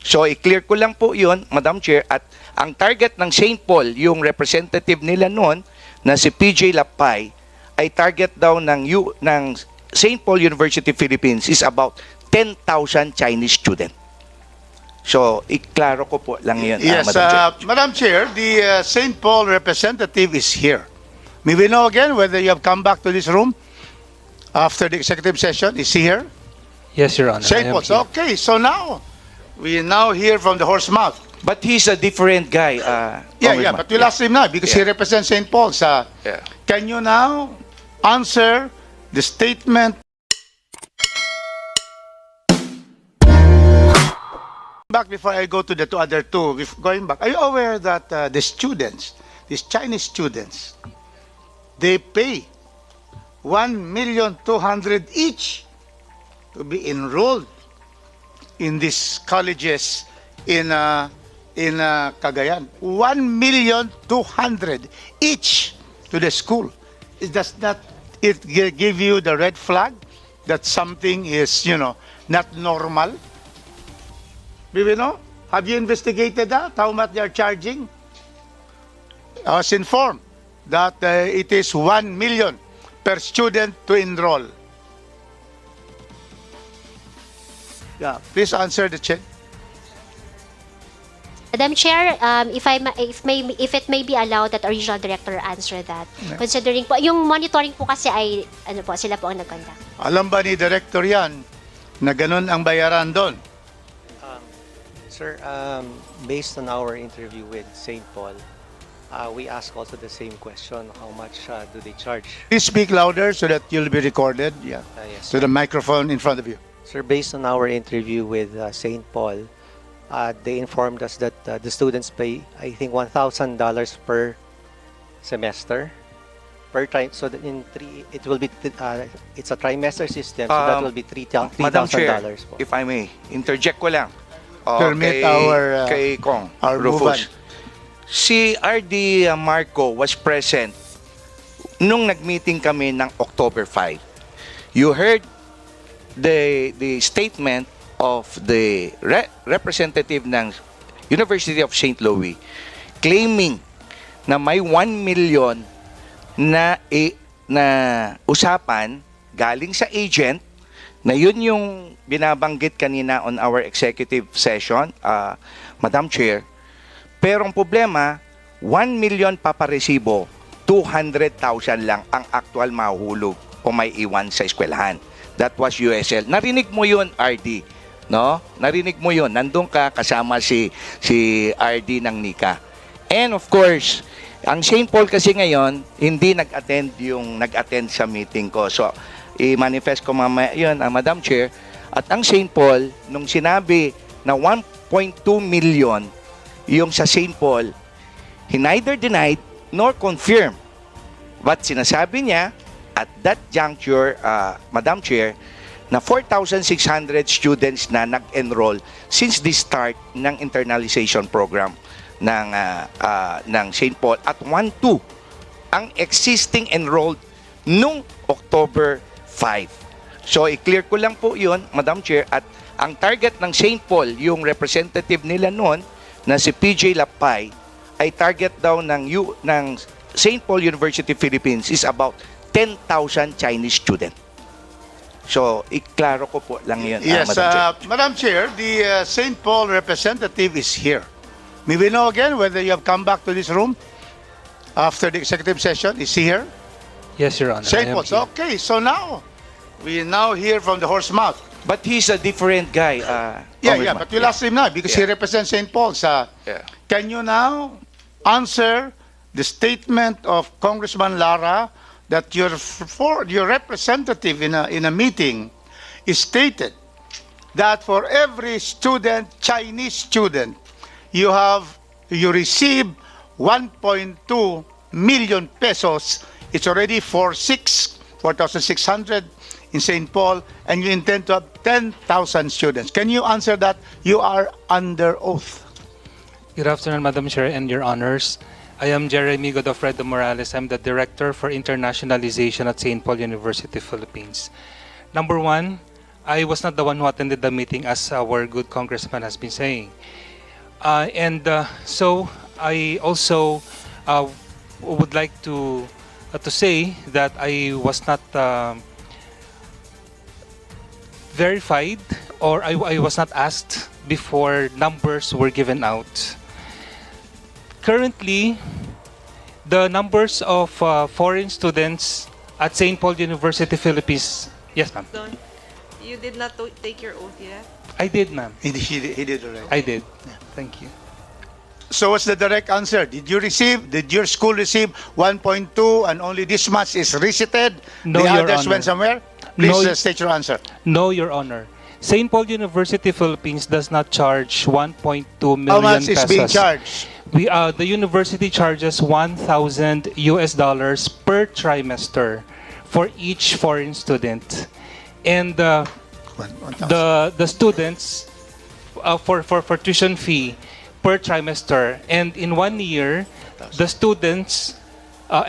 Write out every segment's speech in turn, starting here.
So, i-clear ko lang po yun, Madam Chair, at ang target ng St. Paul, yung representative nila noon, na si PJ Lapay, ay target daw ng St. Paul University Philippines is about 10,000 Chinese students. So, iklaro ko po lang yun, Yes, Madam Chair. Madam Chair, the St. Paul representative is here. May we know again whether you have come back to this room after the executive session? Is he here? Yes, Your Honor. St. Paul. Okay, so now we now hear from the horse mouth. But he's a different guy. Yeah, but we'll ask him now because he represents St. Paul's. Yeah. Can you now answer the statement? Back before I go to the other two, going back, are you aware that the students, these Chinese students, they pay 1,200,000 each to be enrolled in these colleges in Cagayan? 1,200,000 each to the school. Does not it give you the red flag that something is, not normal? Do you know? Have you investigated that? How much they are charging? I was informed that it is 1 million per student to enroll. Yeah, please answer the check. Madam Chair, if it may be allowed that our regional director answer that. Yeah. Considering po, yung monitoring po kasi ay, sila po ang nagconduct. Alam ba ni Director yan na ganun ang bayaran doon? Sir, based on our interview with St. Paul, we asked also the same question, how much do they charge? Please speak louder so that you'll be recorded. Yeah, Yes, to the microphone in front of you. Sir, based on our interview with St. Paul, they informed us that the students pay, I think, $1,000 per semester, per time. So that in it will be, it's a trimester system, so that will be Madam Chair, $3,000 po. if I may, interject ko lang. Permit kay Kong our Rufus. Si RD Marco was present nung nag-meeting kami ng October 5. You heard the statement of the representative ng University of St. Louis claiming na may 1 million na usapan galing sa agent na yun yung binabanggit kanina on our executive session, Madam Chair. Pero ang problema, 1 million paparesibo, 200,000 lang ang actual mahulog o may iwan sa eskwelahan. That was USL. Narinig mo yun, RD. No? Narinig mo yun. Nandun ka kasama si RD ng NICA. And of course, ang St. Paul kasi ngayon, hindi nag-attend sa meeting ko. So, i-manifest ko mamaya yun, Madam Chair. At ang St. Paul, nung sinabi na 1.2 million yung sa St. Paul, he neither denied nor confirmed. But sinasabi niya, at that juncture, Madam Chair, na 4,600 students na nag-enroll since the start ng internalization program ng St. Paul at 1,200 ang existing enrolled nung October 5. So, i-clear ko lang po yun, Madam Chair, at ang target ng St. Paul, yung representative nila noon, na si PJ Lapay, ay target daw ng St. Paul University Philippines is about 10,000 Chinese students. So, iklaro ko po lang yun, Yes, Madam Chair. Madam Chair, the St. Paul representative is here. May we know again whether you have come back to this room after the executive session? Is he here? Yes, Your Honor. St. Paul's. Okay, so now we now hear from the horse mouth. But he's a different guy. Yeah, but we'll ask him now because he represents St. Paul's. Can you now answer the statement of Congressman Lara that your representative in a meeting is stated that for every student, Chinese student, you receive 1.2 million pesos. It's already 4,600 in St. Paul, and you intend to have 10,000 students. Can you answer that? You are under oath. Good afternoon, Madam Chair and Your Honors. I am Jeremy Godofredo Morales. I'm the Director for Internationalization at St. Paul University, Philippines. Number one, I was not the one who attended the meeting, as our good congressman has been saying. So I also would like to say that I was not verified, or I was not asked before numbers were given out. Currently, the numbers of foreign students at St. Paul University, Philippines. Yes, ma'am. Don, you did not take your oath yet? I did, ma'am. He did already. I did. Thank you. So what's the direct answer? Did your school receive 1.2 and only this much is receipted? No, the Your others Honor. went somewhere? Please No, state your answer. No, Your Honor. St. Paul University, Philippines does not charge 1.2 million How much is pesos. being charged? The university charges $1,000 per trimester for each foreign student, and the students for tuition fee per trimester, and in 1 year the students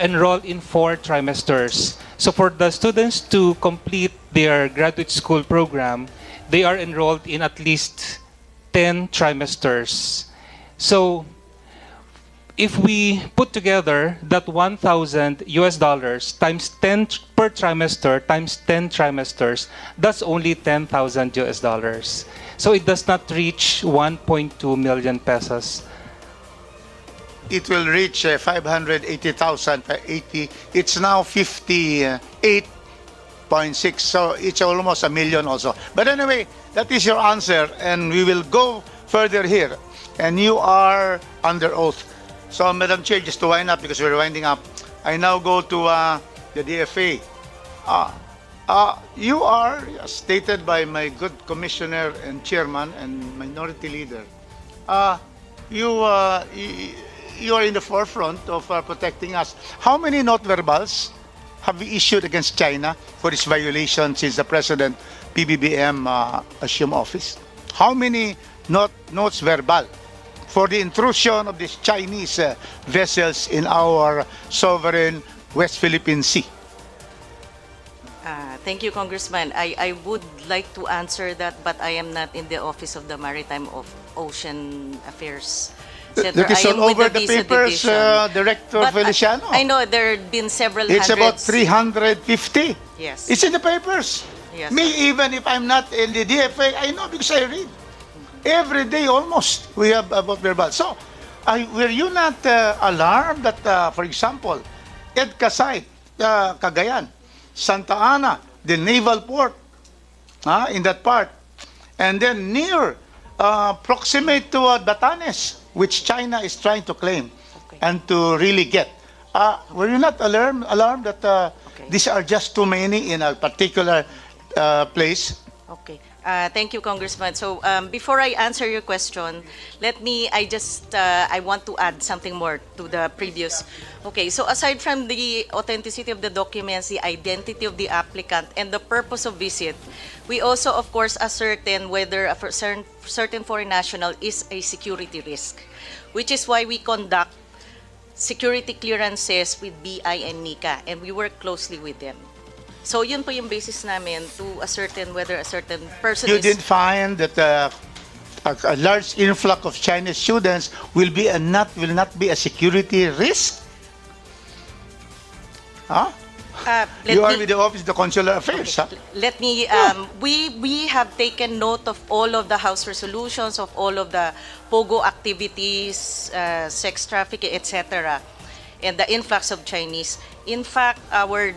enroll in 4 trimesters. So for the students to complete their graduate school program, they are enrolled in at least 10 trimesters. So if we put together that $1,000 times 10 per trimester times 10 trimesters, that's only $10,000. So it does not reach 1.2 million pesos. It will reach 580,000 per 80. It's now 58.6. So it's almost a million also. But anyway, that is your answer, and we will go further here. And you are under oath. So, Madam Chair, just to wind up, because we're winding up, I now go to the DFA. You are, as stated by my good commissioner and chairman and minority leader, you are in the forefront of protecting us. How many note verbals have we issued against China for its violation since the President PBBM assumed office? How many notes verbal for the intrusion of these Chinese vessels in our sovereign West Philippine Sea? Thank you, Congressman. I would like to answer that, but I am not in the Office of the Maritime Ocean Affairs Center. That is I all am with over the Visa papers, Division. Director But Feliciano. I know there have been several It's about hundreds. 350. Yes. It's in the papers. Yes, Me, sir. even if I'm not in the DFA, I know because I read. Every day almost, we have about verbal. So, were you not alarmed that, for example, EDCA site, Cagayan, Santa Ana, the naval port, in that part, and then near, proximate to Batanes, which China is trying to claim and to really get. Were you not alarmed that these are just too many in a particular place? Okay. Thank you, Congressman. So before I answer your question, I want to add something more to the previous. Okay, so aside from the authenticity of the documents, the identity of the applicant, and the purpose of visit, we also, of course, ascertain whether a certain foreign national is a security risk, which is why we conduct security clearances with BI and NICA, and we work closely with them. So yun po yung basis namin to ascertain whether a certain person You is... didn't find that a large influx of Chinese students will not be a security risk? Huh? let You are me- with the Office of the Consular Affairs, huh? Let me, we have taken note of all of the House resolutions, of all of the POGO activities, sex trafficking, etc., and the influx of Chinese. In fact, our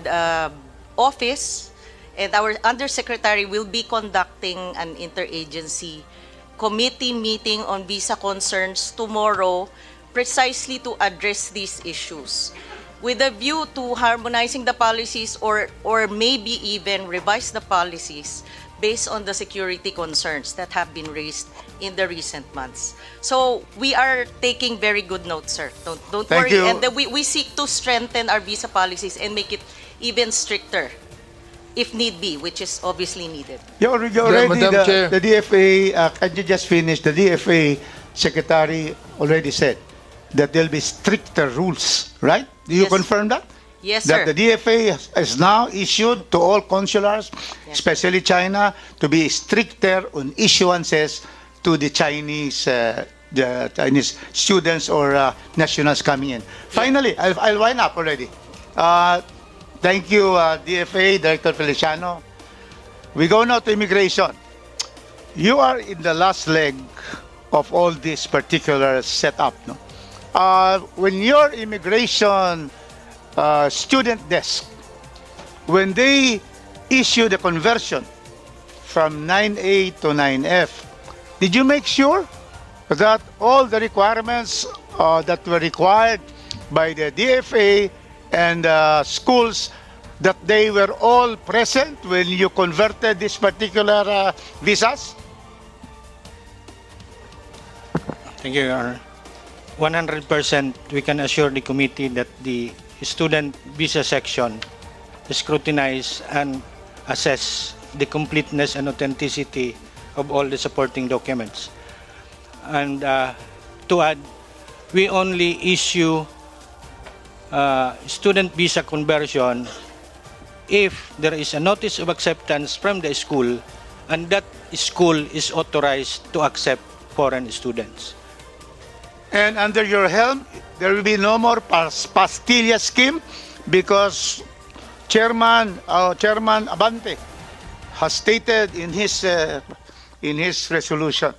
office and our undersecretary will be conducting an interagency committee meeting on visa concerns tomorrow, precisely to address these issues, with a view to harmonizing the policies or maybe even revise the policies based on the security concerns that have been raised in the recent months. So we are taking very good note, sir. Don't Thank worry. you. And we seek to strengthen our visa policies and make it even stricter if need be, which is obviously needed. You already, Madam Chair. the DFA, can you just finish? The DFA secretary already said that there'll be stricter rules, right? Do you Yes. confirm that? Yes, that sir. the DFA has now issued to all consulars, especially China, to be stricter on issuances to the Chinese students or nationals coming in. Finally, I'll wind up already. Thank you, DFA Director Feliciano. We go now to immigration. You are in the last leg of all this particular setup, no? When your immigration student desk, when they issue the conversion from 9A to 9F, did you make sure that all the requirements that were required by the DFA and schools, that they were all present when you converted this particular visas? Thank you, Your Honor. 100% we can assure the committee that the student visa section scrutinize and assess the completeness and authenticity of all the supporting documents. And to add, we only issue student visa conversion if there is a notice of acceptance from the school and that school is authorized to accept foreign students. And under your helm, there will be no more pastilla scheme, because Chairman Abante has stated in his resolution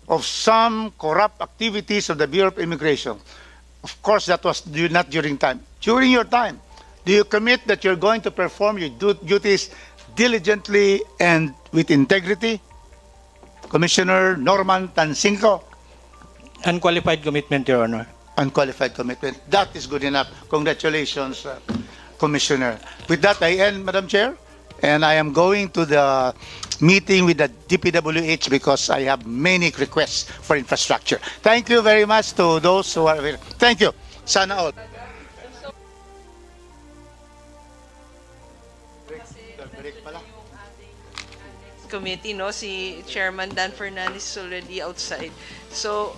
of some corrupt activities of the Bureau of Immigration. Of course, that was not during time. During your time, do you commit that you're going to perform your duties diligently and with integrity? Commissioner Norman Tansinko. Unqualified commitment, Your Honor. Unqualified commitment. That is good enough. Congratulations, Commissioner. With that, I end, Madam Chair, and I am going to the meeting with the DPWH because I have many requests for infrastructure. Thank you very much to those who are here. Thank you. Sana all. Committee, no, si Chairman Dan Fernandez is already outside. So,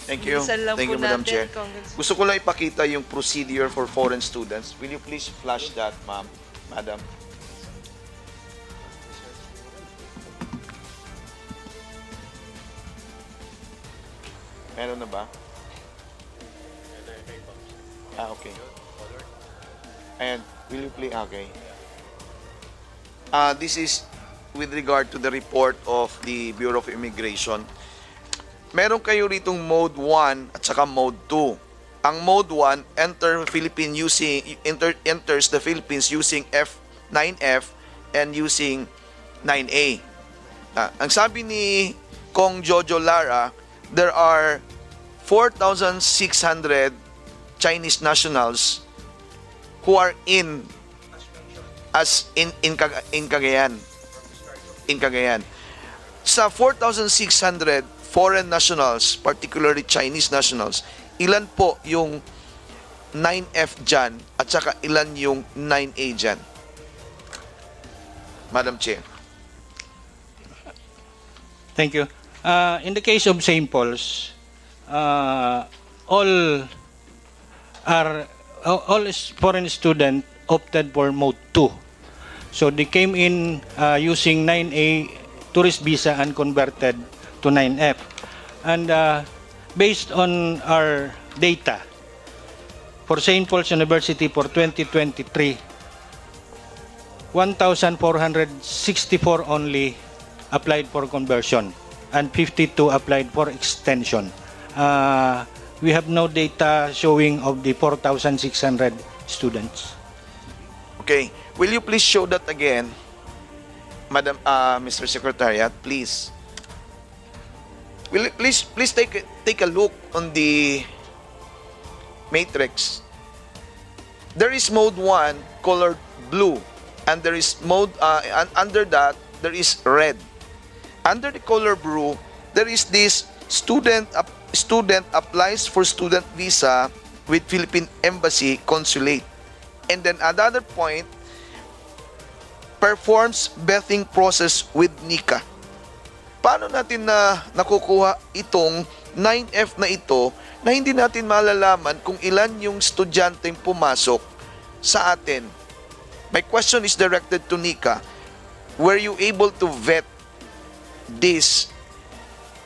Thank you. bilisan lang Thank po you, Madam natin, Chair. Congress- Gusto ko lang ipakita yung procedure for foreign students. Will you please flash that, ma'am, madam? Meron na ba? Okay. And will you please, okay. This is with regard to the report of the Bureau of Immigration. Meron kayo ritong mode 1 at saka mode 2. Ang mode 1 enters the Philippines using 9F and using 9A. Ang sabi ni Kong Jojo Lara, there are 4,600 Chinese nationals who are in Cagayan. In Cagayan. Sa 4,600 foreign nationals, particularly Chinese nationals, ilan po yung 9F dyan at saka ilan yung 9A dyan? Madam Chair. Thank you. In the case of St. Paul's, all foreign students opted for mode 2. So they came in using 9A tourist visa and converted to 9F. And based on our data for St. Paul's University for 2023, 1,464 only applied for conversion and 52 applied for extension. We have no data showing of the 4,600 students. Okay. Will you please show that again, Madam, Mr. Secretariat, please? Will you please take a look on the matrix. There is mode 1 colored blue, and there is mode under that there is red. Under the color blue, there is this student applies for student visa with Philippine Embassy Consulate. And then another point, performs vetting process with NICA. Paano natin nakukuha itong 9F na ito na hindi natin malalaman kung ilan yung estudyanteng pumasok sa atin. My question is directed to Nika. Were you able to vet these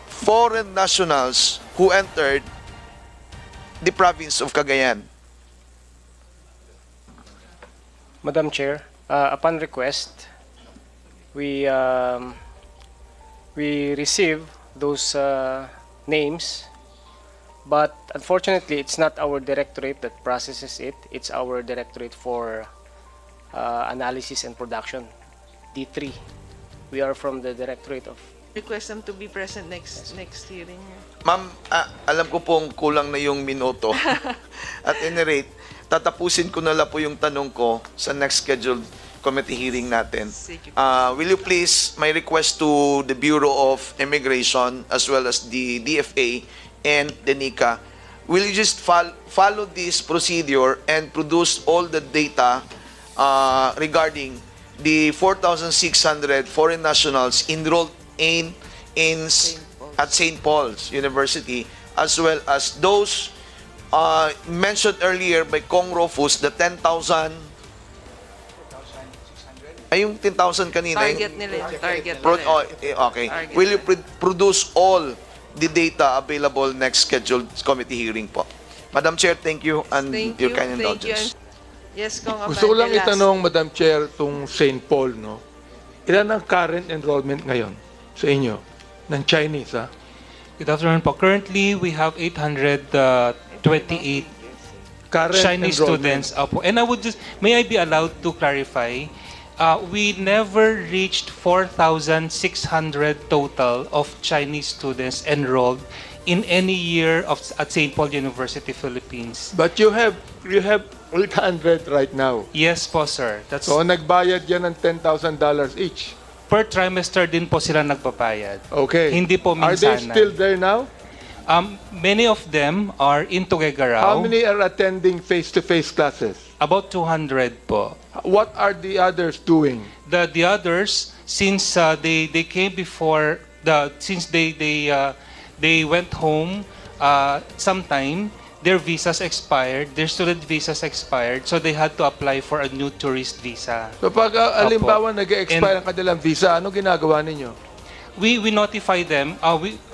foreign nationals who entered the province of Cagayan? Madam Chair, upon request, we receive those names, but unfortunately, it's not our directorate that processes it. It's our directorate for analysis and production, D3. We are from the directorate of. Request them to be present next hearing. Ma'am, alam ko pong kulang na yung minuto. At any rate, tatapusin ko na lang po yung tanong ko sa next scheduled committee hearing natin. Will you please, my request to the Bureau of Immigration as well as the DFA and the NICA, will you just follow this procedure and produce all the data regarding the 4,600 foreign nationals enrolled at St. Paul's University, as well as those mentioned earlier by Kong Rofus, the 10,000, ay yung 10,000 kanina. Target nila yung target nila. Okay. Will you produce all the data available next scheduled committee hearing po? Madam Chair, thank you and your kind indulgence. Yes, Kong Gusto ko lang Abante, last. itanong, Madam Chair, itong St. Paul, no? Ilan ang current enrollment ngayon sa inyo? Ng Chinese, ha? Good afternoon po. Currently, we have 828 Current Chinese enrollment. students. And I would just, may I be allowed to clarify? We never reached 4,600 total of Chinese students enrolled in any year at St. Paul University, Philippines. But you have 800 right now. Yes po, sir. That's So, nagbayad yan ng $10,000 each. per trimester din po sila nagbabayad. Okay. Hindi po Are they minsanan. still there now? Many of them are in Tuguegarao. How many are attending face-to-face classes? About 200 po. What are the others doing? The others, since they came before since they went home sometime, their visas expired, their student visas expired, so they had to apply for a new tourist visa. So pag alimbawa nag-expire ang kanilang visa, ano ginagawa ninyo? We notify them.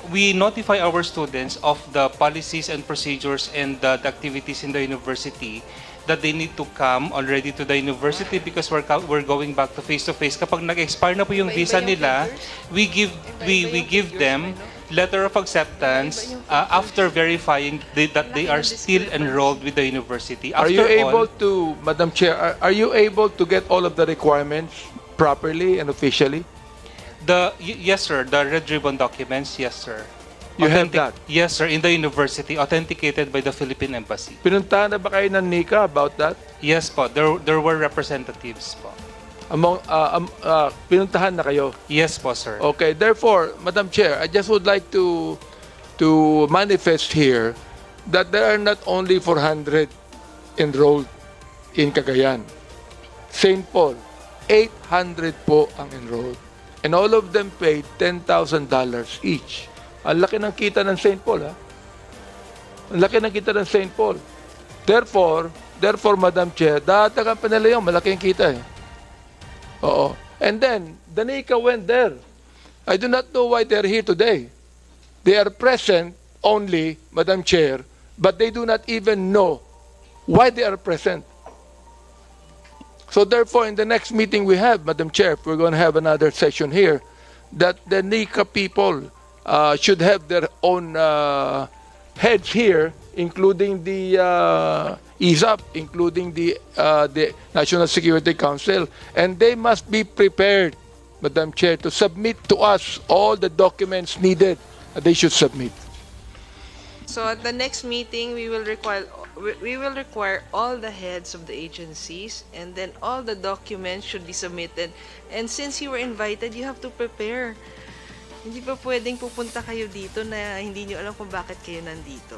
We notify our students of the policies and procedures and the activities in the university that they need to come already to the university because we're going back to face. Kapag nag-expire na po yung visa nila, we give them letter of acceptance after verifying that they are still enrolled with the university. Are you able to, Madam Chair, are you able to get all of the requirements properly and officially? Yes, sir. The red ribbon documents, yes, sir. You have that? Yes, sir. In the university, authenticated by the Philippine Embassy. Pinuntahan na ba kayo ng NICA about that? Yes po. There were representatives po. Pinuntahan na kayo? Yes po, sir. Okay, therefore, Madam Chair, I just would like to manifest here that there are not only 400 enrolled in Cagayan. St. Paul, 800 po ang enrolled. And all of them paid $10,000 each. Ang laki ng kita ng St. Paul, ha? Ang laki ng kita ng St. Paul. Therefore, Madam Chair, datagan pa nila yung malaking kita, eh. Oo. And then, the NICA went there. I do not know why they're here today. They are present only, Madam Chair, but they do not even know why they are present. So therefore, in the next meeting we have, Madam Chair, we're going to have another session here, that the NICA people should have their own heads here, including the ISAP, including the National Security Council, and they must be prepared, Madam Chair, to submit to us all the documents needed that they should submit. So at the next meeting, we will require all the heads of the agencies, and then all the documents should be submitted. And since you were invited, you have to prepare. Hindi pa pwedeng pupunta kayo dito na hindi nyo alam kung bakit kayo nandito.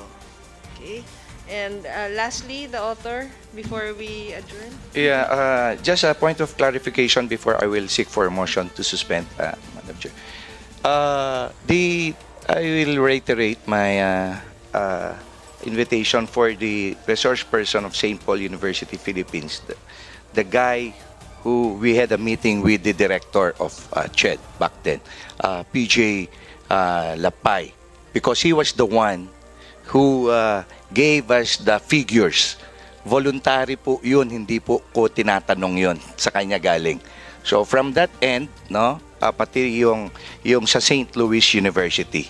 Okay? And lastly, the author, before we adjourn. Yeah, just a point of clarification before I will seek for a motion to suspend, Madam Chair. I will reiterate my invitation for the resource person of St. Paul University, Philippines, the guy who we had a meeting with the director of CHED back then, PJ Lapay, because he was the one who gave us the figures. Voluntary po yun, hindi po ko tinatanong yun, sa kanya galing. So from that end, no, pati yung sa St. Louis University,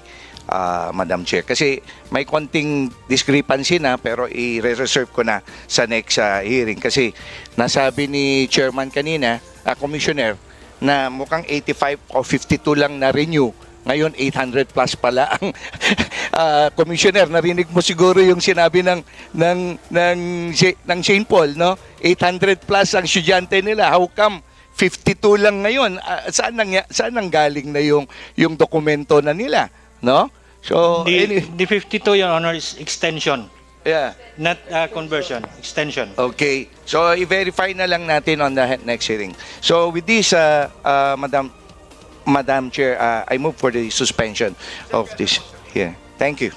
Madam Chair. Kasi may konting discrepancy na, pero i-reserve ko na sa next hearing. Kasi nasabi ni Chairman kanina, Commissioner, na mukhang 85 o 52 lang na renew. Ngayon, 800 plus pala ang Commissioner. Narinig mo siguro yung sinabi ng St. Paul, no? 800 plus ang estudyante nila. How come 52 lang ngayon? Saan nanggaling na yung dokumento na nila? No? So, The 52, Your Honor, is extension, yeah. not conversion, extension. Okay. So, i-verify na lang natin on the next hearing. So, with this, Madam Chair, I move for the suspension of this here. Thank you.